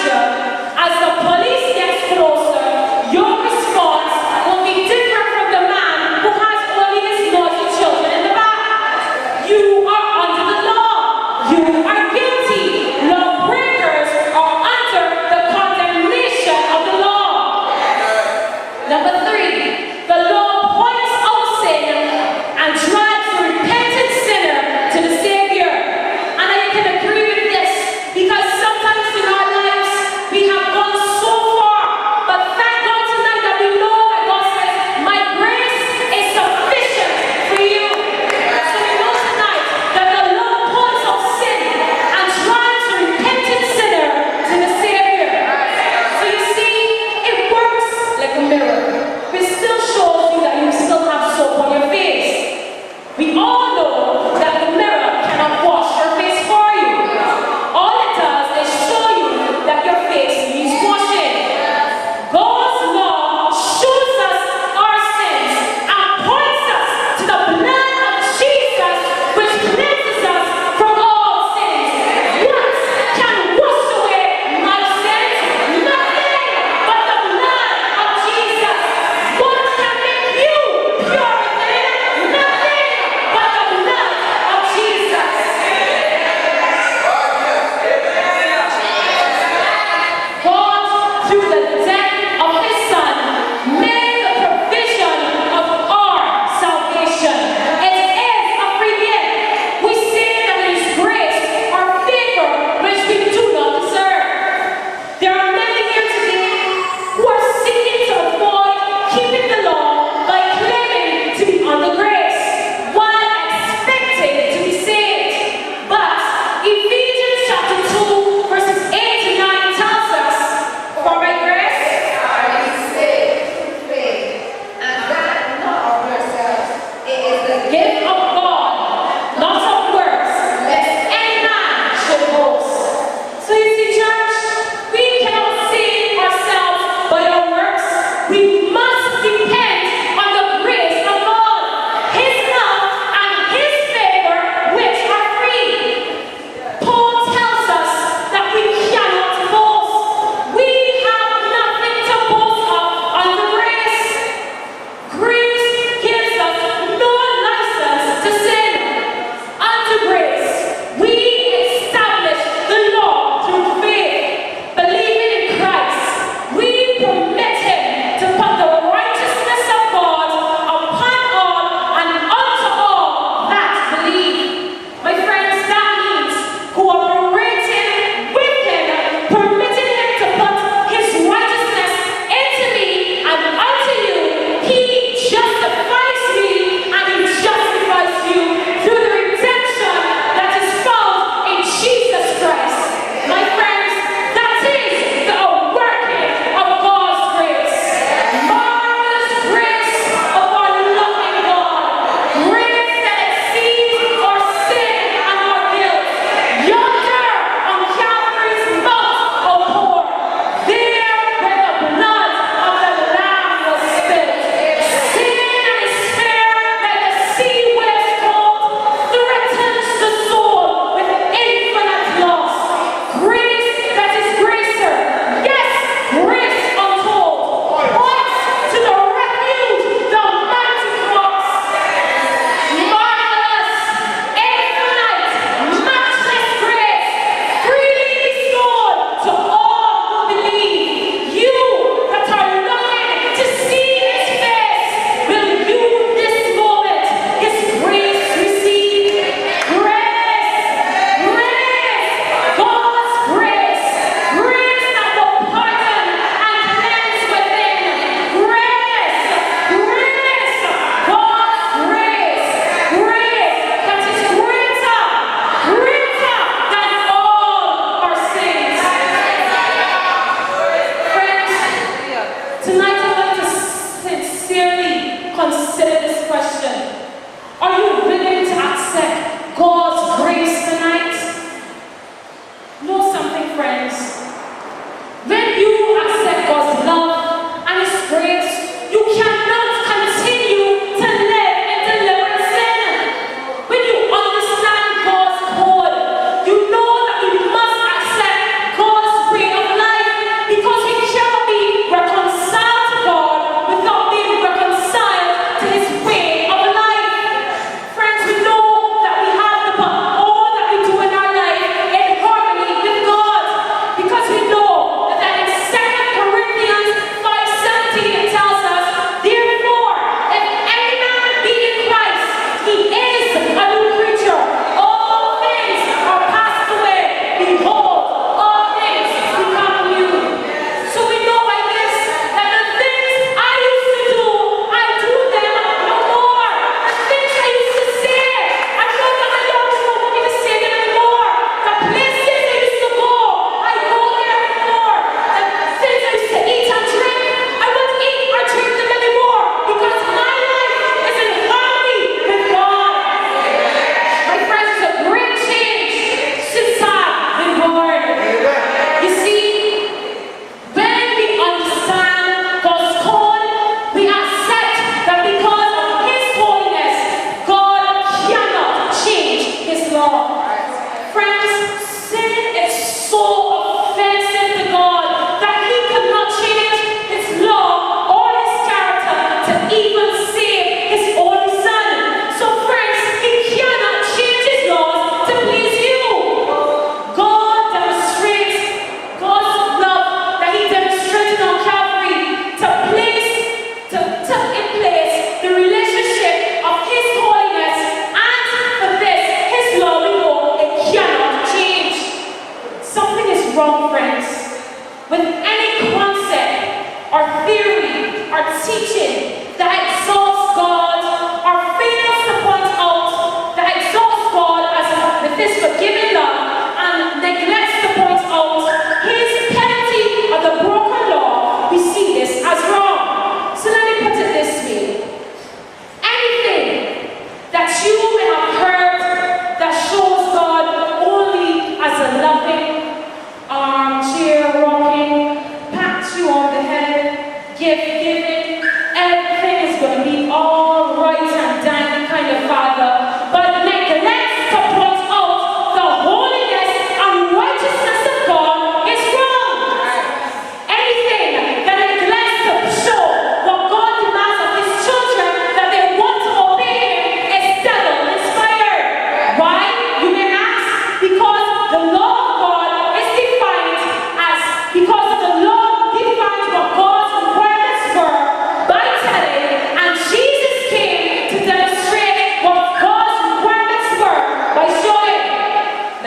imagine, as the police gets closer, your response will be different from the man who has only his naughty children in the back. You are under the law. You are guilty. Lawbreakers are under the condemnation of the law. Number 3, the law points out sin and drives the repentant sinner to the Savior. And I can agree with this because sometimes in our lives we have gone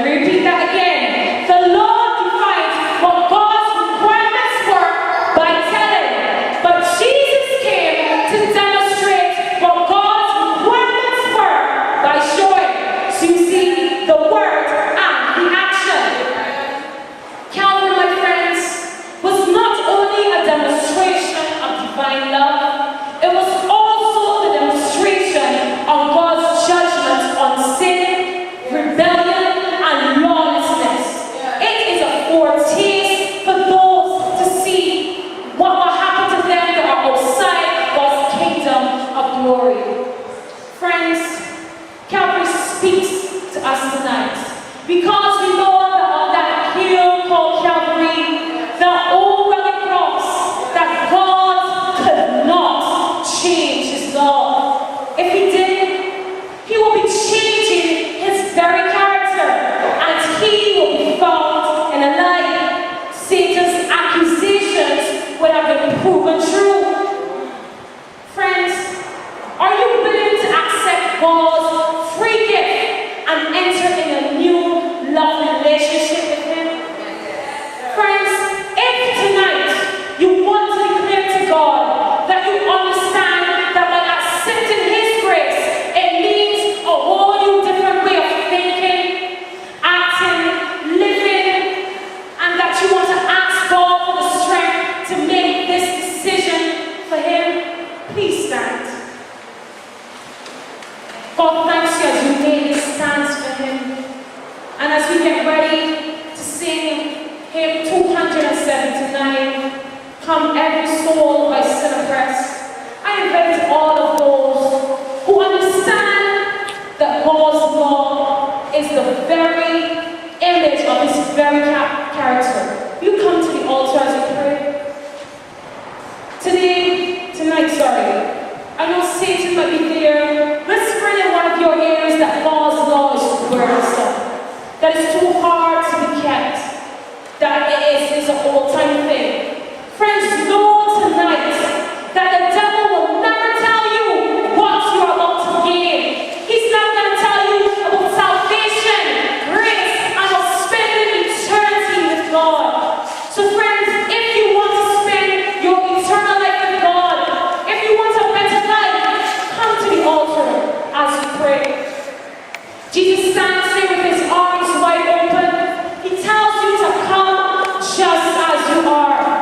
Let me repeat that again. The law defines what God's requirements were by telling, but Jesus came to demonstrate what God's requirements were by showing. So you see the word and the action. Calvary, my friends, was not only a demonstration of divine love, it was also the demonstration of God's judgment on sin, rebellion, and lawlessness. It is a foretaste for those to see what will happen to them that are outside God's kingdom of glory. Friends, Calvary speaks to us tonight because we know that on that hill called Calvary, the old rugged cross, that God could not change his law. If he did, he will be changing his very character, and he will be found in a lie. Satan's accusations would have been proven true. Friends, are you willing to accept God's free gift and enter in a new love relationship with him? Friends, if tonight you want to declare to God that you understand that by accepting his grace, it means a whole new different way of thinking, acting, living, and that you want to ask God for the strength to make this decision for him, please stand. God thanks you as you made this stance for him. And as we get ready to sing hymn 279, Come Every Soul by Sinner Press, I invite all of those who understand that God's law is the very image of his very character. You come to the altar as we pray. Tonight, I know Satan might be there, whispering in one of your ears that God's law is burdensome, that it's too hard to be kept, that it is an old-time thing. Friends, know tonight that the devil will never tell you what you are about to gain. He's not going to tell you about salvation, grace, and about spending eternity with God. So friends, if you want to spend your eternal life with God, if you want a better life, come to the altar as you pray. Jesus stands there with his arms wide open. He tells you to come just as you are.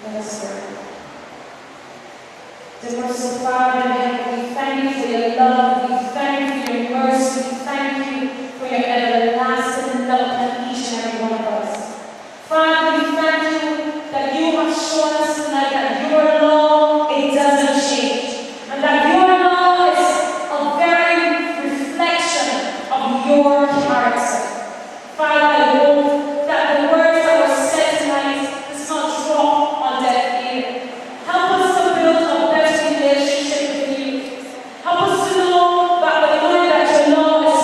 Let us pray. Dear merciful Father in heaven, we thank you for your love, we thank you for your mercy, we thank you for your everlasting love upon each and every one of us. Father, we thank you that you have shown us tonight that your law, it doesn't change. And that your law is a very reflection of your character. Father, I hope that the words that were said tonight does not drop on deaf ear. Help us to build a better relationship with you. Help us to know that we know that your law is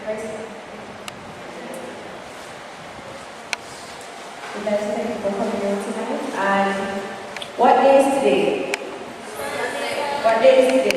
We'd like to thank you for coming here tonight. And what day is today? What day is today?